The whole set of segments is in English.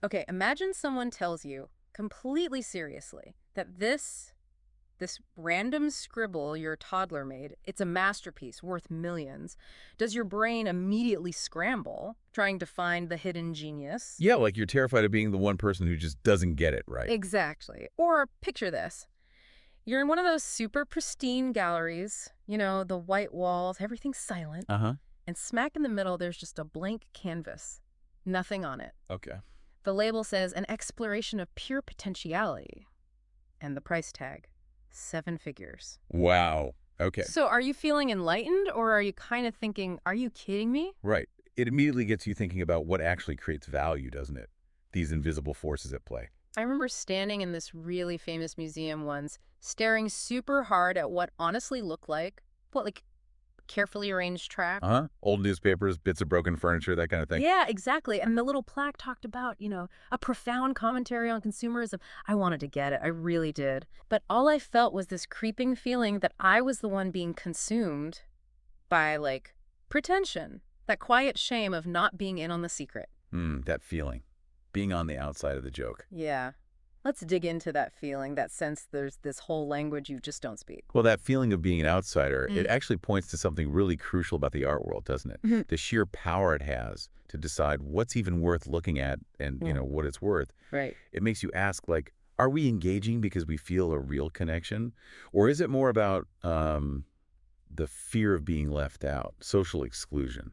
Okay, imagine someone tells you, completely seriously, that this random scribble your toddler made, it's a masterpiece worth millions. Does your brain immediately scramble, trying to find the hidden genius? Yeah, like you're terrified of being the one person who just doesn't get it right. Exactly. Or picture this. You're in one of those super pristine galleries, the white walls, everything's silent, Uh-huh. and smack in the middle, there's just a blank canvas. Nothing on it. Okay. The label says an exploration of pure potentiality. And the price tag, 7 figures. Wow. Okay. So are you feeling enlightened, or are you kind of thinking, are you kidding me? Right. It immediately gets you thinking about what actually creates value, doesn't it? These invisible forces at play. I remember standing in this really famous museum once, staring super hard at what honestly looked like carefully arranged track. Uh-huh. Old newspapers, bits of broken furniture, that kind of thing. Yeah, exactly. And the little plaque talked about, a profound commentary on consumerism. I wanted to get it. I really did. But all I felt was this creeping feeling that I was the one being consumed by, pretension. That quiet shame of not being in on the secret. That feeling. Being on the outside of the joke. Yeah. Let's dig into that feeling, that sense there's this whole language you just don't speak. Well, that feeling of being an outsider, it Mm. actually points to something really crucial about the art world, doesn't it? Mhm. The sheer power it has to decide what's even worth looking at and, Yeah. what it's worth. Right. It makes you ask, like, are we engaging because we feel a real connection? Or is it more about the fear of being left out, social exclusion?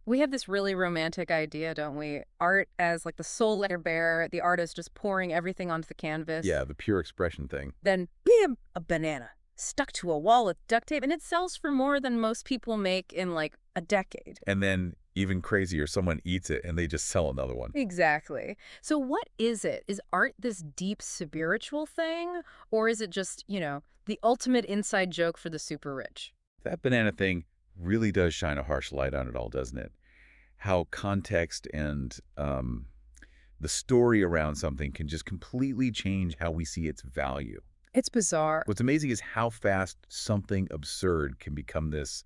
We have this really romantic idea, don't we? Art as the sole letter bearer, the artist just pouring everything onto the canvas. Yeah, the pure expression thing. Then, bam, a banana stuck to a wall with duct tape, and it sells for more than most people make in a decade. And then even crazier, someone eats it and they just sell another one. Exactly. So what is it? Is art this deep spiritual thing? Or is it just, the ultimate inside joke for the super rich? That banana thing really does shine a harsh light on it all, doesn't it? How context and the story around something can just completely change how we see its value. It's bizarre. What's amazing is how fast something absurd can become this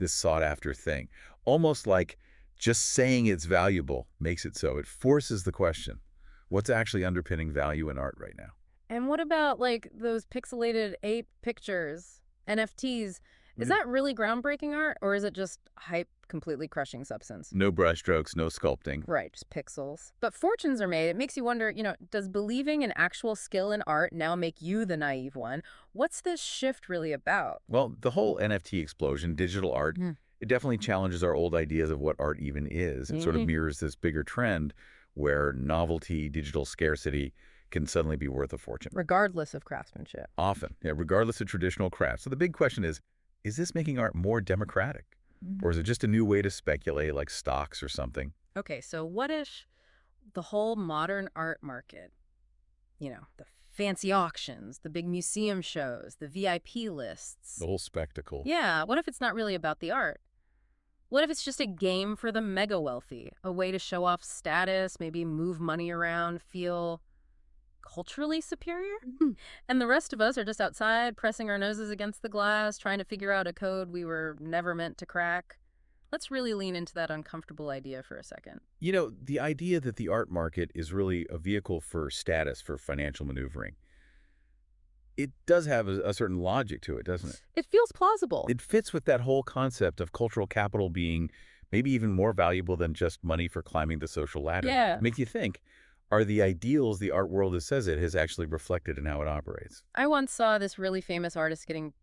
sought-after thing. Almost like just saying it's valuable makes it so. It forces the question, what's actually underpinning value in art right now? And what about those pixelated ape pictures, NFTs? Is Yeah. that really groundbreaking art, or is it just hype completely crushing substance? No brushstrokes, no sculpting. Right, just pixels. But fortunes are made. It makes you wonder, does believing in actual skill in art now make you the naive one? What's this shift really about? Well, the whole NFT explosion, digital art, Mm. it definitely challenges our old ideas of what art even is. It sort of mirrors this bigger trend where novelty, digital scarcity can suddenly be worth a fortune. Regardless of craftsmanship. Often, yeah, regardless of traditional crafts. So the big question is this making art more democratic? Or is it just a new way to speculate like stocks or something? Okay, so what if the whole modern art market, the fancy auctions, the big museum shows, the VIP lists? The whole spectacle. Yeah, what if it's not really about the art? What if it's just a game for the mega wealthy, a way to show off status, maybe move money around, feel culturally superior? And the rest of us are just outside, pressing our noses against the glass, trying to figure out a code we were never meant to crack. Let's really lean into that uncomfortable idea for a second. The idea that the art market is really a vehicle for status, for financial maneuvering, it does have a certain logic to it, doesn't it? It feels plausible. It fits with that whole concept of cultural capital being maybe even more valuable than just money for climbing the social ladder. Yeah. Make you think, are the ideals the art world says it has actually reflected in how it operates? I once saw this really famous artist getting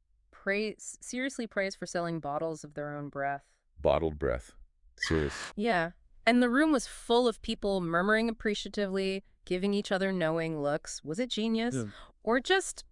seriously praised for selling bottles of their own breath. Bottled breath. Serious. Yeah. And the room was full of people murmuring appreciatively, giving each other knowing looks. Was it genius? Yeah. Or just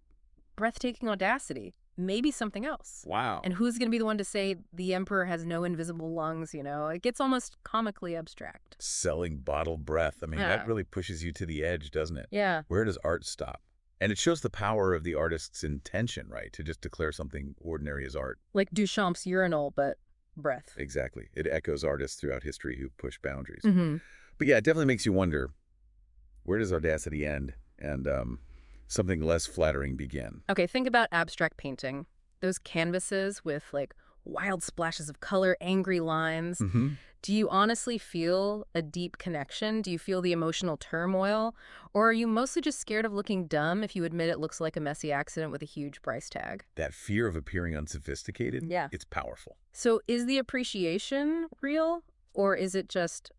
breathtaking audacity? Maybe something else. Wow. And who's going to be the one to say the emperor has no invisible lungs, It gets almost comically abstract. Selling bottled breath. I mean, Yeah. that really pushes you to the edge, doesn't it? Yeah. Where does art stop? And it shows the power of the artist's intention, right? To just declare something ordinary as art. Like Duchamp's urinal, but breath. Exactly. It echoes artists throughout history who push boundaries. Mm-hmm. But yeah, it definitely makes you wonder, where does audacity end and something less flattering begin? Okay, think about abstract painting. Those canvases with wild splashes of color, angry lines. Mm-hmm. Do you honestly feel a deep connection? Do you feel the emotional turmoil? Or are you mostly just scared of looking dumb if you admit it looks like a messy accident with a huge price tag? That fear of appearing unsophisticated, Yeah. it's powerful. So is the appreciation real, or is it just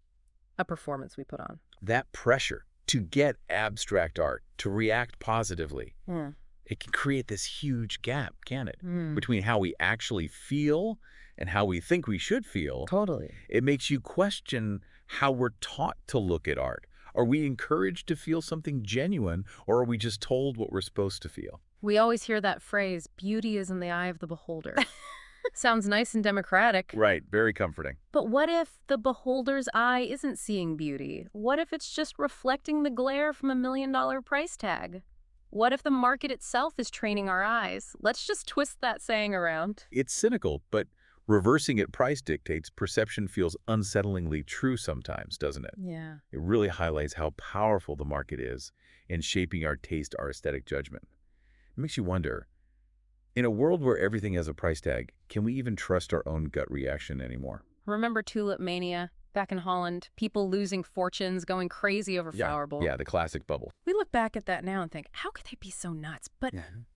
a performance we put on? That pressure to get abstract art, to react positively, Hmm. it can create this huge gap, can it? Hmm. Between how we actually feel and how we think we should feel. Totally. It makes you question how we're taught to look at art. Are we encouraged to feel something genuine, or are we just told what we're supposed to feel? We always hear that phrase, beauty is in the eye of the beholder. Sounds nice and democratic. Right, very comforting. But what if the beholder's eye isn't seeing beauty? What if it's just reflecting the glare from $1 million price tag? What if the market itself is training our eyes? Let's just twist that saying around. It's cynical, but reversing at price dictates perception feels unsettlingly true sometimes, doesn't it? Yeah. It really highlights how powerful the market is in shaping our taste, our aesthetic judgment. It makes you wonder, in a world where everything has a price tag, can we even trust our own gut reaction anymore? Remember tulip mania back in Holland? People losing fortunes, going crazy over flower bulb. Yeah, the classic bubble. We look back at that now and think, how could they be so nuts? But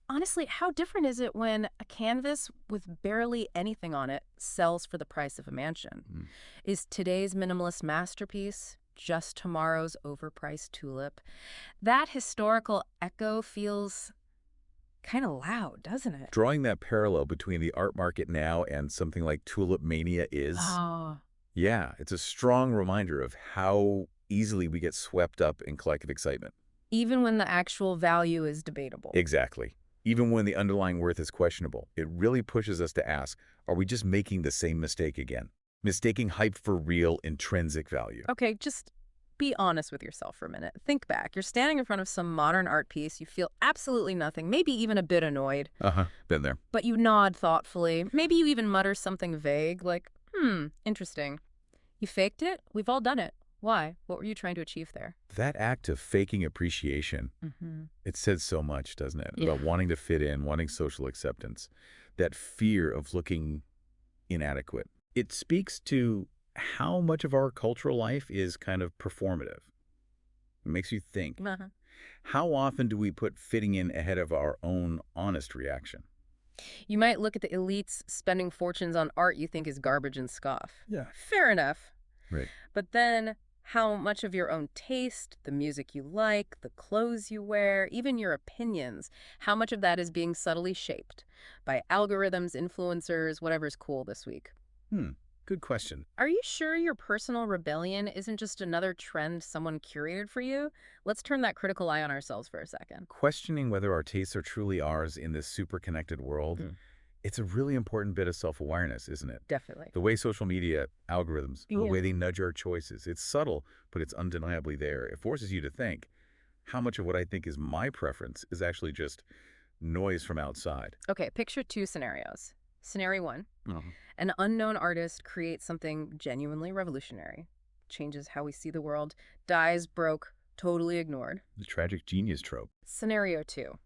honestly, how different is it when a canvas with barely anything on it sells for the price of a mansion? Mm. Is today's minimalist masterpiece just tomorrow's overpriced tulip? That historical echo feels kind of loud, doesn't it? Drawing that parallel between the art market now and something like tulip mania is, Oh, yeah, it's a strong reminder of how easily we get swept up in collective excitement. even when the actual value is debatable. Exactly. Even when the underlying worth is questionable, it really pushes us to ask, are we just making the same mistake again? Mistaking hype for real intrinsic value. Okay, just be honest with yourself for a minute. Think back. You're standing in front of some modern art piece. You feel absolutely nothing, maybe even a bit annoyed, Been there. but you nod thoughtfully. Maybe you even mutter something vague like, interesting. You faked it? We've all done it. Why? What were you trying to achieve there? That act of faking appreciation, it says so much, doesn't it? Yeah. About wanting to fit in, wanting social acceptance, that fear of looking inadequate. It speaks to how much of our cultural life is kind of performative. It makes you think. Uh-huh. How often do we put fitting in ahead of our own honest reaction? You might look at the elites spending fortunes on art you think is garbage and scoff. Yeah. Fair enough. Right. But then how much of your own taste, the music you like, the clothes you wear, even your opinions, how much of that is being subtly shaped by algorithms, influencers, whatever's cool this week? Good question. Are you sure your personal rebellion isn't just another trend someone curated for you? Let's turn that critical eye on ourselves for a second. Questioning whether our tastes are truly ours in this super connected world, it's a really important bit of self-awareness, isn't it? Definitely. The way social media algorithms, the Yeah. way they nudge our choices, it's subtle, but it's undeniably there. It forces you to think, how much of what I think is my preference is actually just noise from outside? Okay, picture two scenarios. Scenario one, an unknown artist creates something genuinely revolutionary, changes how we see the world, dies broke, totally ignored. The tragic genius trope. Scenario two,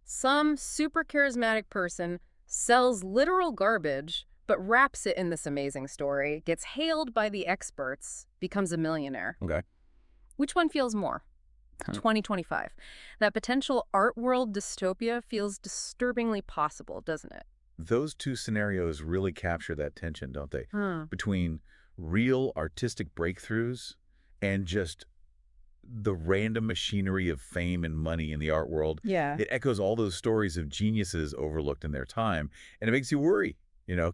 some super charismatic person sells literal garbage, but wraps it in this amazing story, gets hailed by the experts, becomes a millionaire. Okay. Which one feels more? 2025. That potential art world dystopia feels disturbingly possible, doesn't it? Those two scenarios really capture that tension, don't they? Hmm. Between real artistic breakthroughs and just the random machinery of fame and money in the art world. Yeah. It echoes all those stories of geniuses overlooked in their time, and it makes you worry.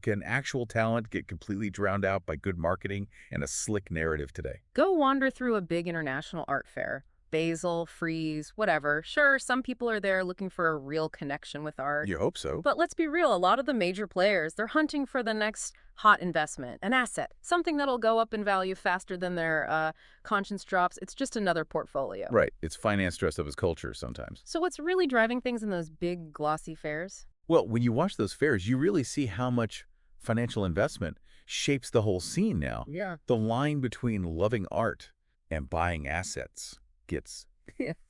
Can actual talent get completely drowned out by good marketing and a slick narrative today? Go wander through a big international art fair. Basel, Frieze, whatever. Sure, some people are there looking for a real connection with art. You hope so. But let's be real, a lot of the major players, they're hunting for the next hot investment, an asset, something that'll go up in value faster than their conscience drops. It's just another portfolio. Right. It's finance dressed up as culture sometimes. So what's really driving things in those big, glossy fairs? Well, when you watch those fairs, you really see how much financial investment shapes the whole scene now. Yeah. The line between loving art and buying assets gets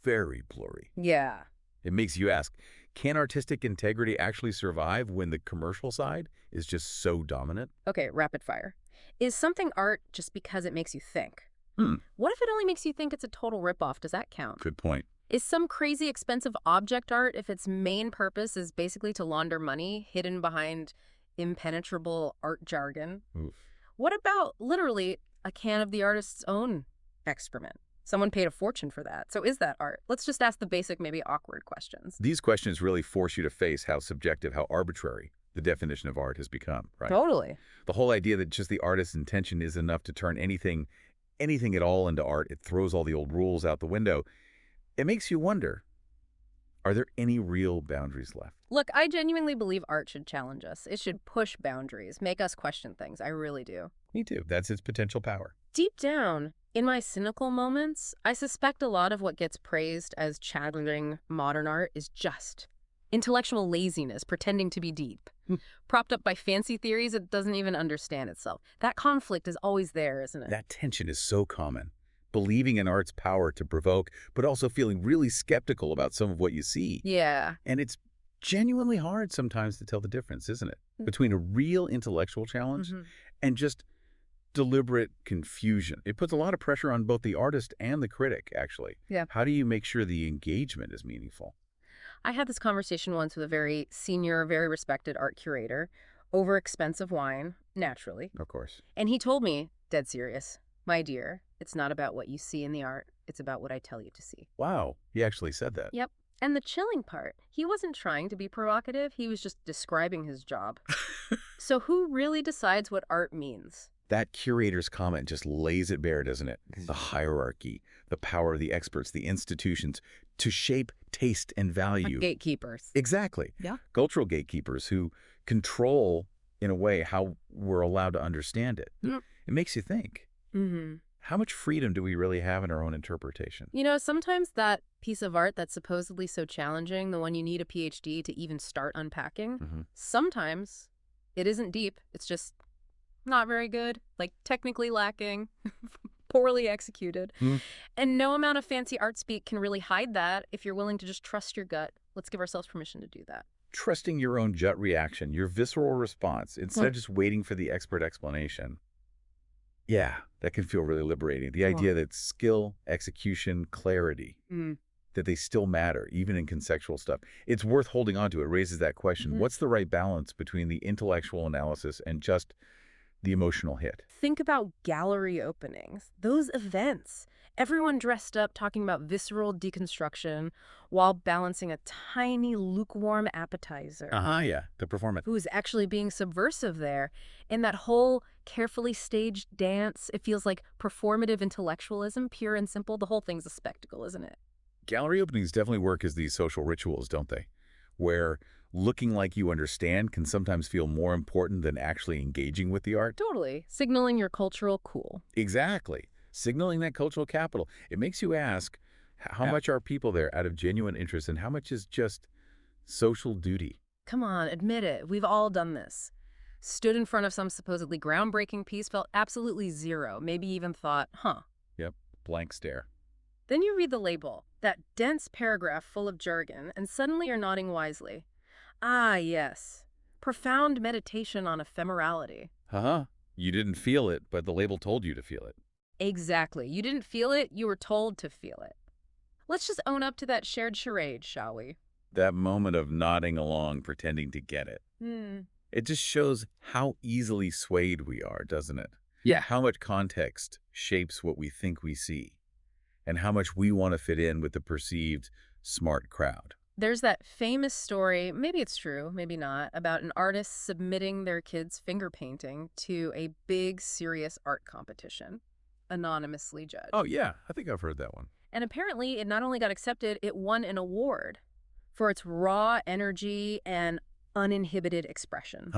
very blurry. Yeah. It makes you ask, can artistic integrity actually survive when the commercial side is just so dominant? Okay, rapid fire. Is something art just because it makes you think? Hmm, What if it only makes you think it's a total ripoff? Does that count? good point. Is some crazy expensive object art if its main purpose is basically to launder money hidden behind impenetrable art jargon? Oof. What about literally a can of the artist's own excrement? Someone paid a fortune for that. So is that art? Let's just ask the basic, maybe awkward questions. These questions really force you to face how subjective, how arbitrary the definition of art has become, right? Totally. The whole idea that just the artist's intention is enough to turn anything at all into art, it throws all the old rules out the window. It makes you wonder, are there any real boundaries left? Look, I genuinely believe art should challenge us. It should push boundaries, make us question things. I really do. Me too. That's its potential power. Deep down, in my cynical moments, I suspect a lot of what gets praised as challenging modern art is just intellectual laziness, pretending to be deep, propped up by fancy theories it doesn't even understand itself. That conflict is always there, isn't it? That tension is so common. Believing in art's power to provoke, but also feeling really skeptical about some of what you see. Yeah. And it's genuinely hard sometimes to tell the difference, isn't it? Between a real intellectual challenge and just deliberate confusion. It puts a lot of pressure on both the artist and the critic, actually. Yeah. How do you make sure the engagement is meaningful? I had this conversation once with a very senior, very respected art curator over expensive wine, naturally. Of course. And he told me, dead serious, my dear, it's not about what you see in the art. It's about what I tell you to see. Wow, he actually said that. Yep. And the chilling part, he wasn't trying to be provocative. He was just describing his job. So who really decides what art means? That curator's comment just lays it bare, doesn't it? The hierarchy, the power of the experts, the institutions to shape taste and value. Gatekeepers. Exactly. Yeah. Cultural gatekeepers who control, in a way, how we're allowed to understand it. Yep. It makes you think. Mm-hmm. How much freedom do we really have in our own interpretation? You know, sometimes that piece of art that's supposedly so challenging, the one you need a PhD to even start unpacking, sometimes it isn't deep. It's just not very good, like technically lacking, poorly executed. And no amount of fancy art speak can really hide that if you're willing to just trust your gut. Let's give ourselves permission to do that. Trusting your own gut reaction, your visceral response, instead of just waiting for the expert explanation. Yeah, that can feel really liberating. The idea that skill, execution, clarity, that they still matter, even in conceptual stuff. It's worth holding on to. It raises that question. What's the right balance between the intellectual analysis and just the emotional hit? Think about gallery openings, those events. Everyone dressed up talking about visceral deconstruction while balancing a tiny lukewarm appetizer. Yeah, the performance. Who's actually being subversive there. And that whole carefully staged dance, it feels like performative intellectualism, pure and simple. The whole thing's a spectacle, isn't it? Gallery openings definitely work as these social rituals, don't they? Where looking like you understand can sometimes feel more important than actually engaging with the art. Totally. Signaling your cultural cool. Exactly. Signaling that cultural capital. It makes you ask, how much are people there out of genuine interest and how much is just social duty? Come on, admit it. We've all done this. Stood in front of some supposedly groundbreaking piece, felt absolutely zero, maybe even thought, Yep, blank stare. Then you read the label, that dense paragraph full of jargon, and suddenly you're nodding wisely. Ah, yes. Profound meditation on ephemerality. You didn't feel it, but the label told you to feel it. Exactly. You didn't feel it, you were told to feel it. Let's just own up to that shared charade, shall we? That moment of nodding along, pretending to get it. It just shows how easily swayed we are, doesn't it? Yeah. How much context shapes what we think we see, and how much we want to fit in with the perceived smart crowd. There's that famous story, maybe it's true, maybe not, about an artist submitting their kid's finger painting to a big, serious art competition, anonymously judged. Oh, yeah. I think I've heard that one. And apparently, it not only got accepted, it won an award for its raw energy and uninhibited expression.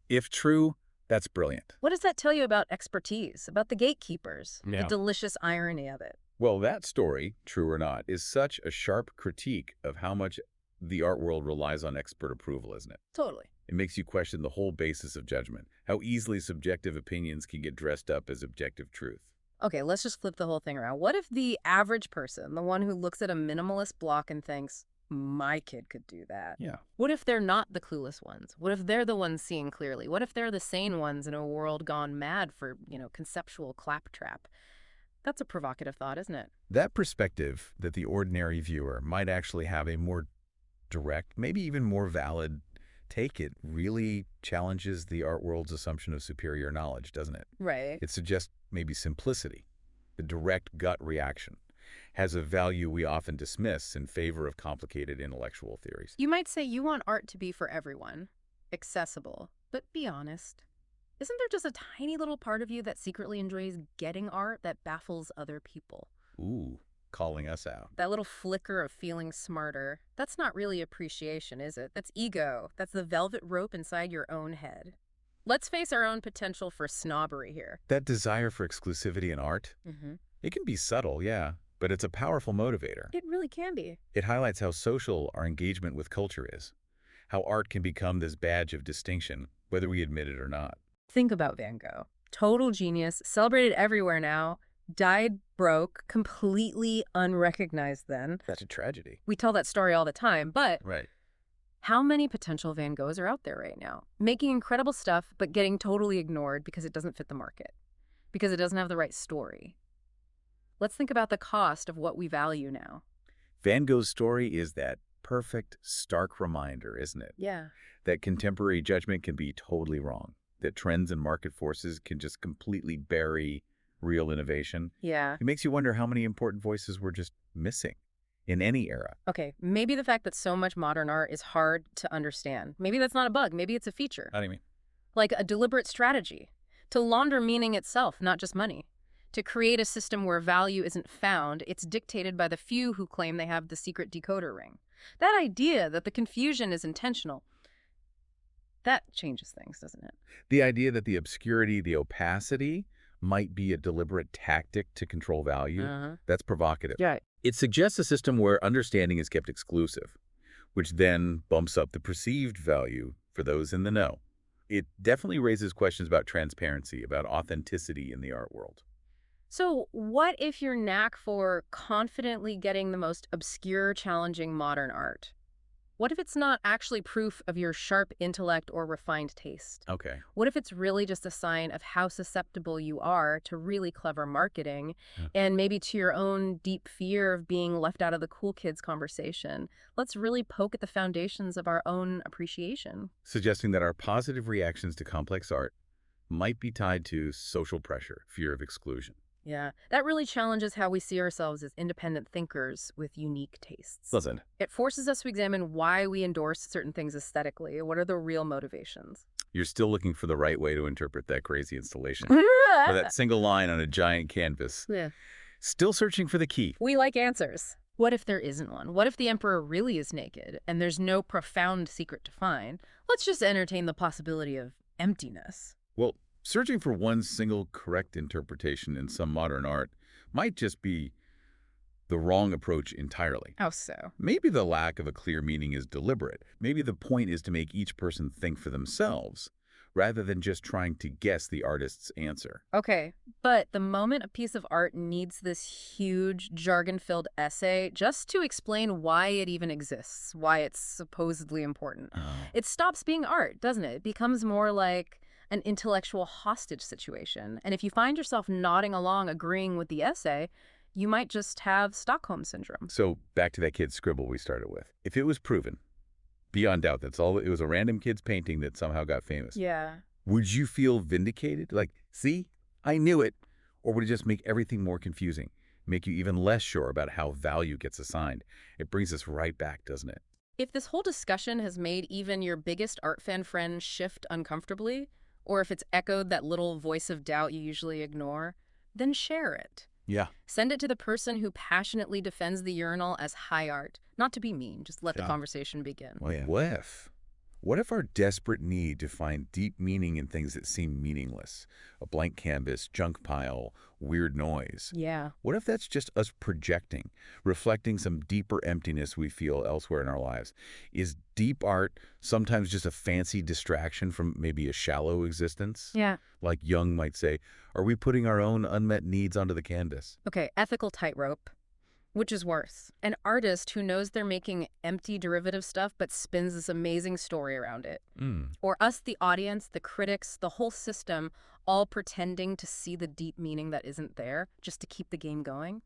If true, that's brilliant. What does that tell you about expertise, about the gatekeepers, Yeah. the delicious irony of it? Well, that story, true or not, is such a sharp critique of how much the art world relies on expert approval, isn't it? Totally. It makes you question the whole basis of judgment, how easily subjective opinions can get dressed up as objective truth. Okay, let's just flip the whole thing around. What if the average person, the one who looks at a minimalist block and thinks, my kid could do that. Yeah. What if they're not the clueless ones? What if they're the ones seeing clearly? What if they're the sane ones in a world gone mad for, conceptual claptrap? That's a provocative thought, isn't it? That perspective that the ordinary viewer might actually have a more direct, maybe even more valid take, it really challenges the art world's assumption of superior knowledge, doesn't it? Right. It suggests maybe simplicity, the direct gut reaction, has a value we often dismiss in favor of complicated intellectual theories. You might say you want art to be for everyone, accessible, but be honest. Isn't there just a tiny little part of you that secretly enjoys getting art that baffles other people? Ooh, calling us out. That little flicker of feeling smarter, that's not really appreciation, is it? That's ego. That's the velvet rope inside your own head. Let's face our own potential for snobbery here. That desire for exclusivity in art, it can be subtle, yeah, but it's a powerful motivator. It really can be. It highlights how social our engagement with culture is, how art can become this badge of distinction, whether we admit it or not. Think about Van Gogh. Total genius, celebrated everywhere now, died broke, completely unrecognized then. That's a tragedy. We tell that story all the time, but Right. how many potential Van Goghs are out there right now? Making incredible stuff, but getting totally ignored because it doesn't fit the market, because it doesn't have the right story. Let's think about the cost of what we value now. Van Gogh's story is that perfect, stark reminder, isn't it? Yeah. That contemporary judgment can be totally wrong, that trends and market forces can just completely bury real innovation. Yeah. It makes you wonder how many important voices we're just missing in any era. Okay, maybe the fact that so much modern art is hard to understand. Maybe that's not a bug. Maybe it's a feature. How do you mean? Like a deliberate strategy to launder meaning itself, not just money. To create a system where value isn't found, it's dictated by the few who claim they have the secret decoder ring. That idea that the confusion is intentional, that changes things, doesn't it? The idea that the obscurity, the opacity, might be a deliberate tactic to control value, that's provocative. Yeah. It suggests a system where understanding is kept exclusive, which then bumps up the perceived value for those in the know. It definitely raises questions about transparency, about authenticity in the art world. So what if your knack for confidently getting the most obscure, challenging modern art? What if it's not actually proof of your sharp intellect or refined taste? Okay. What if it's really just a sign of how susceptible you are to really clever marketing and maybe to your own deep fear of being left out of the cool kids conversation? Let's really poke at the foundations of our own appreciation. Suggesting that our positive reactions to complex art might be tied to social pressure, fear of exclusion. Yeah, that really challenges how we see ourselves as independent thinkers with unique tastes. Listen, It forces us to examine why we endorse certain things aesthetically. What are the real motivations? you're still looking for the right way to interpret that crazy installation, or that single line on a giant canvas. Yeah. Still searching for the key. We like answers. What if there isn't one? What if the emperor really is naked and there's no profound secret to find? Let's just entertain the possibility of emptiness. Well, searching for one single correct interpretation in some modern art might just be the wrong approach entirely. How so? Maybe the lack of a clear meaning is deliberate. Maybe the point is to make each person think for themselves, rather than just trying to guess the artist's answer. Okay, but the moment a piece of art needs this huge, jargon-filled essay just to explain why it even exists, why it's supposedly important, it stops being art, doesn't it? It becomes more like an intellectual hostage situation. And if you find yourself nodding along, agreeing with the essay, you might just have Stockholm Syndrome. So back to that kid's scribble we started with. If it was proven, beyond doubt, that's all, it was a random kid's painting that somehow got famous, Yeah. would you feel vindicated? Like, see, I knew it. Or would it just make everything more confusing, make you even less sure about how value gets assigned? It brings us right back, doesn't it? If this whole discussion has made even your biggest art fan friend shift uncomfortably, or if it's echoed that little voice of doubt you usually ignore, then share it. Yeah. Send it to the person who passionately defends the urinal as high art. Not to be mean, just let the conversation begin. Well, yeah. What if our desperate need to find deep meaning in things that seem meaningless, a blank canvas, junk pile, weird noise? Yeah. What if that's just us projecting, reflecting some deeper emptiness we feel elsewhere in our lives? Is deep art sometimes just a fancy distraction from maybe a shallow existence? Yeah. Like Jung might say, are we putting our own unmet needs onto the canvas? Okay, ethical tightrope. Which is worse? An artist who knows they're making empty derivative stuff but spins this amazing story around it. Mm. Or us, the audience, the critics, the whole system, all pretending to see the deep meaning that isn't there just to keep the game going.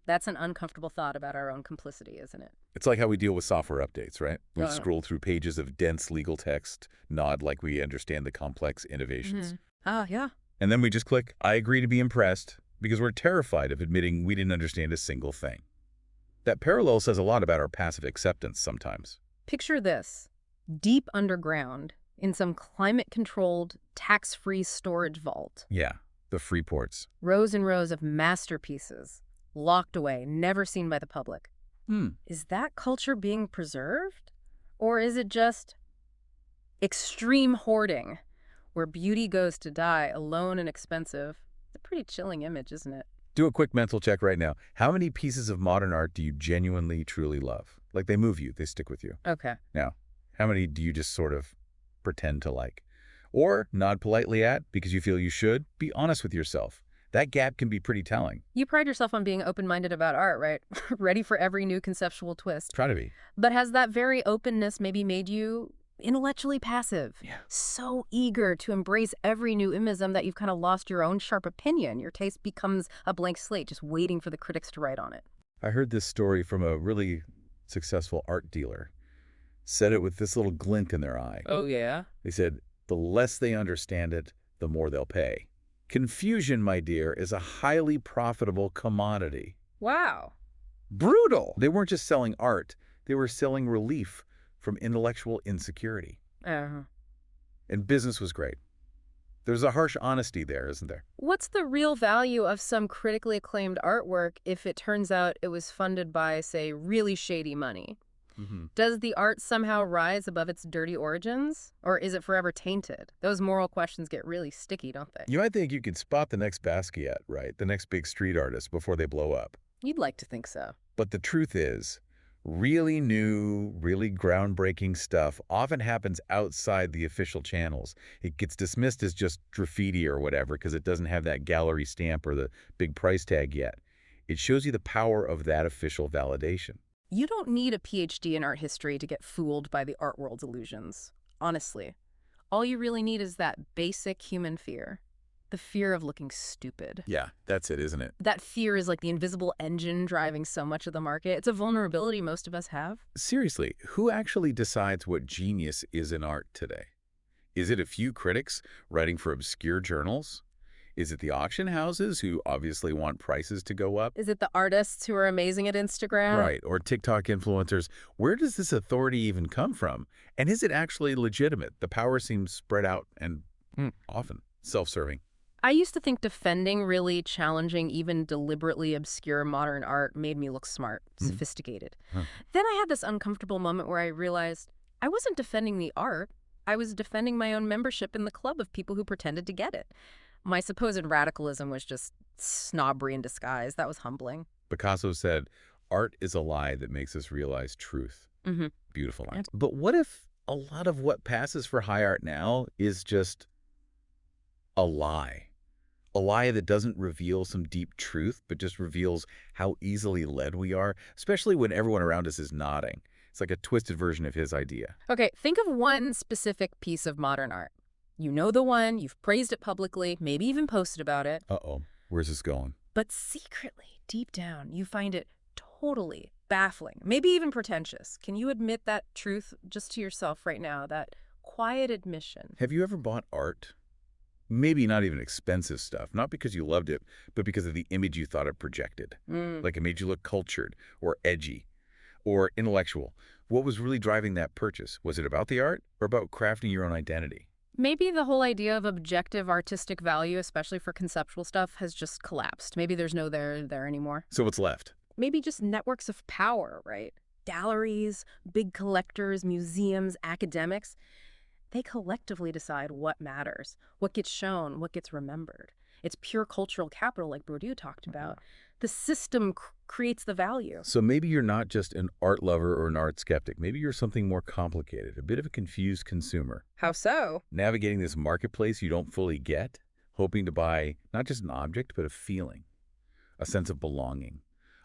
That's an uncomfortable thought about our own complicity, isn't it? It's like how we deal with software updates, right? We Uh, scroll through pages of dense legal text, nod like we understand the complex innovations. Yeah. And then we just click, I agree to be impressed, because we're terrified of admitting we didn't understand a single thing. That parallel says a lot about our passive acceptance sometimes. Picture this. Deep underground, in some climate-controlled, tax-free storage vault. Yeah, the free ports. Rows and rows of masterpieces, locked away, never seen by the public. Is that culture being preserved? Or is it just extreme hoarding, where beauty goes to die alone and expensive? It's a pretty chilling image, isn't it? Do a quick mental check right now. How many pieces of modern art do you genuinely, truly love? Like they move you, they stick with you. Okay. Now, how many do you just sort of pretend to like? Or nod politely at because you feel you should? Be honest with yourself. That gap can be pretty telling. You pride yourself on being open-minded about art, right? Ready for every new conceptual twist. Try to be. But has that very openness maybe made you intellectually passive? Yeah. So eager to embrace every new imism that you've kind of lost your own sharp opinion. Your taste becomes a blank slate, just waiting for the critics to write on it. I heard this story from a really successful art dealer. Said it with this little glint in their eye. Oh, yeah? They said, the less they understand it, the more they'll pay. Confusion, my dear, is a highly profitable commodity. Wow. Brutal! They weren't just selling art. They were selling relief from intellectual insecurity. Uh-huh. And business was great. There's a harsh honesty there, isn't there? What's the real value of some critically acclaimed artwork if it turns out it was funded by, say, really shady money? Does the art somehow rise above its dirty origins? Or is it forever tainted? Those moral questions get really sticky, don't they? You might think you could spot the next Basquiat, right? The next big street artist before they blow up. You'd like to think so. But the truth is, really new, really groundbreaking stuff often happens outside the official channels. It gets dismissed as just graffiti or whatever because it doesn't have that gallery stamp or the big price tag yet. It shows you the power of that official validation. You don't need a PhD in art history to get fooled by the art world's illusions. Honestly, all you really need is that basic human fear. The fear of looking stupid. Yeah, that's it, isn't it? That fear is like the invisible engine driving so much of the market. It's a vulnerability most of us have. Seriously, who actually decides what genius is in art today? Is it a few critics writing for obscure journals? Is it the auction houses who obviously want prices to go up? Is it the artists who are amazing at Instagram? Right, or TikTok influencers. Where does this authority even come from? And is it actually legitimate? The power seems spread out and often self-serving. I used to think defending really challenging, even deliberately obscure modern art made me look smart, sophisticated. Then I had this uncomfortable moment where I realized I wasn't defending the art. I was defending my own membership in the club of people who pretended to get it. My supposed radicalism was just snobbery in disguise. That was humbling. Picasso said, art is a lie that makes us realize truth. Beautiful line. Yep. But what if a lot of what passes for high art now is just a lie? A lie that doesn't reveal some deep truth, but just reveals how easily led we are, especially when everyone around us is nodding. It's like a twisted version of his idea. Okay, think of one specific piece of modern art. You know the one, you've praised it publicly, maybe even posted about it. Uh-oh, where's this going? But secretly, deep down, you find it totally baffling, maybe even pretentious. Can you admit that truth just to yourself right now, that quiet admission? Have you ever bought art? Maybe not even expensive stuff, not because you loved it, but because of the image you thought it projected. Like it made you look cultured or edgy or intellectual. What was really driving that purchase? Was it about the art or about crafting your own identity? Maybe the whole idea of objective artistic value, especially for conceptual stuff, has just collapsed. Maybe there's no there anymore. So what's left? Maybe just networks of power, right? Galleries, big collectors, museums, academics. They collectively decide what matters, what gets shown, what gets remembered. It's pure cultural capital like Bourdieu talked about. The system creates the value. So maybe you're not just an art lover or an art skeptic. Maybe you're something more complicated, a bit of a confused consumer. How so? Navigating this marketplace you don't fully get, hoping to buy not just an object, but a feeling, a sense of belonging,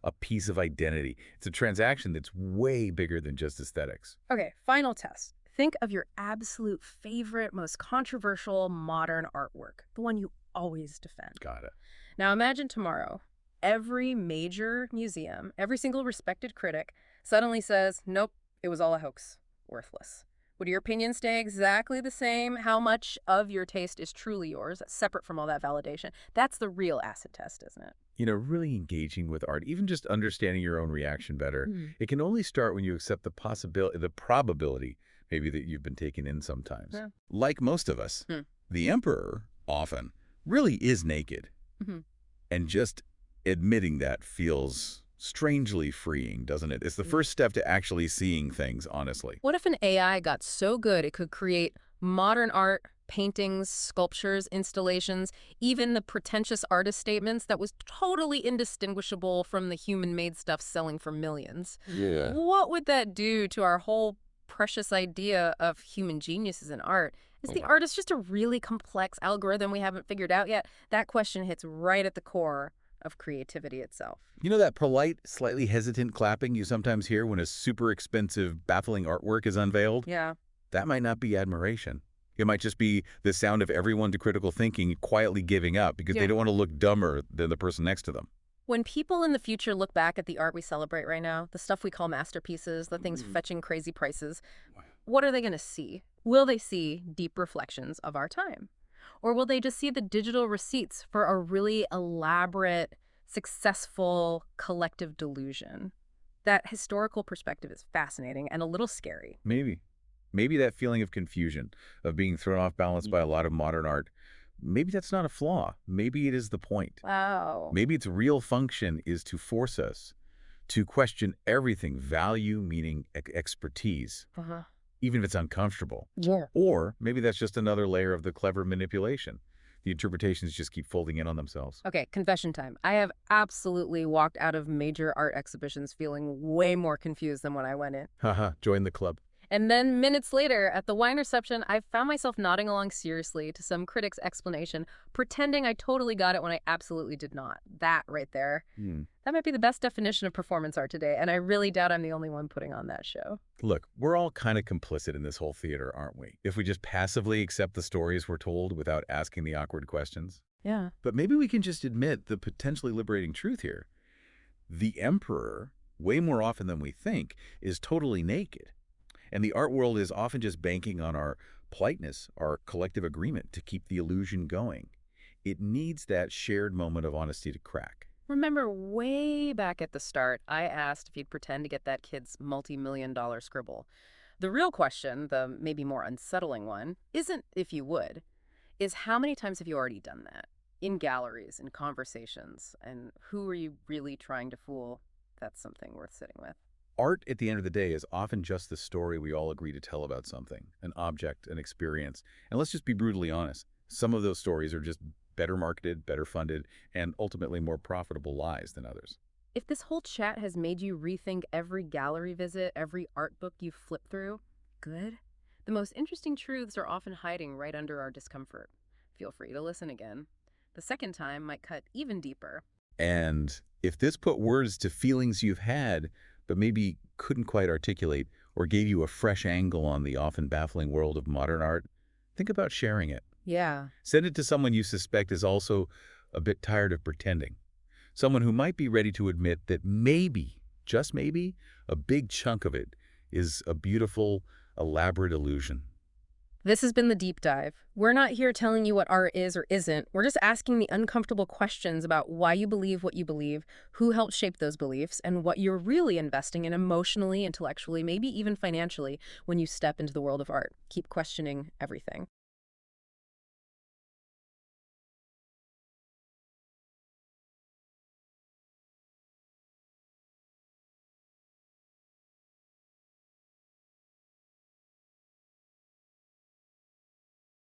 a piece of identity. It's a transaction that's way bigger than just aesthetics. Okay, final test. Think of your absolute favorite, most controversial modern artwork, the one you always defend. Got it. Now imagine tomorrow, every major museum, every single respected critic suddenly says, nope, it was all a hoax, worthless. Would your opinion stay exactly the same? How much of your taste is truly yours, separate from all that validation? That's the real acid test, isn't it? Really engaging with art, even just understanding your own reaction better, Mm. it can only start when you accept the possibility, the probability, maybe that you've been taken in sometimes. Yeah. Like most of us, Hmm. the emperor often really is naked. Hmm. And just admitting that feels strangely freeing, doesn't it? It's the Mm. first step to actually seeing things, honestly. What if an AI got so good it could create modern art, paintings, sculptures, installations, even the pretentious artist statements that was totally indistinguishable from the human-made stuff selling for millions? Yeah. What would that do to our whole precious idea of human geniuses in art? Is the artist just a really complex algorithm we haven't figured out yet? That question hits right at the core of creativity itself. That polite, slightly hesitant clapping you sometimes hear when a super expensive, baffling artwork is unveiled? Yeah. That might not be admiration. It might just be the sound of everyone to critical thinking quietly giving up because they don't want to look dumber than the person next to them. When people in the future look back at the art we celebrate right now, the stuff we call masterpieces, the things fetching crazy prices, what are they going to see? Will they see deep reflections of our time? Or will they just see the digital receipts for a really elaborate, successful collective delusion? That historical perspective is fascinating and a little scary. Maybe. Maybe that feeling of confusion, of being thrown off balance by a lot of modern art, maybe that's not a flaw. Maybe it is the point. Wow. Maybe its real function is to force us to question everything, value, meaning expertise, Uh-huh. even if it's uncomfortable. Yeah. Or maybe that's just another layer of the clever manipulation. The interpretations just keep folding in on themselves. Okay, confession time. I have absolutely walked out of major art exhibitions feeling way more confused than when I went in. Haha, join the club. And then minutes later, at the wine reception, I found myself nodding along seriously to some critic's explanation, pretending I totally got it when I absolutely did not. That right there. That might be the best definition of performance art today, and I really doubt I'm the only one putting on that show. Look, we're all kind of complicit in this whole theater, aren't we? If we just passively accept the stories we're told without asking the awkward questions. Yeah. But maybe we can just admit the potentially liberating truth here. The emperor, way more often than we think, is totally naked. And the art world is often just banking on our politeness, our collective agreement to keep the illusion going. It needs that shared moment of honesty to crack. Remember way back at the start, I asked if you'd pretend to get that kid's multi-million-dollar scribble. The real question, the maybe more unsettling one, isn't if you would, is how many times have you already done that? In galleries, in conversations, and who are you really trying to fool? That's something worth sitting with. Art, at the end of the day, is often just the story we all agree to tell about something, an object, an experience. And let's just be brutally honest. Some of those stories are just better marketed, better funded, and ultimately more profitable lies than others. If this whole chat has made you rethink every gallery visit, every art book you flip through, good. The most interesting truths are often hiding right under our discomfort. Feel free to listen again. The second time might cut even deeper. And if this put words to feelings you've had, but maybe couldn't quite articulate, or gave you a fresh angle on the often baffling world of modern art, think about sharing it. Yeah. Send it to someone you suspect is also a bit tired of pretending. Someone who might be ready to admit that maybe, just maybe, a big chunk of it is a beautiful, elaborate illusion. This has been The Deep Dive. We're not here telling you what art is or isn't. We're just asking the uncomfortable questions about why you believe what you believe, who helped shape those beliefs, and what you're really investing in emotionally, intellectually, maybe even financially when you step into the world of art. Keep questioning everything.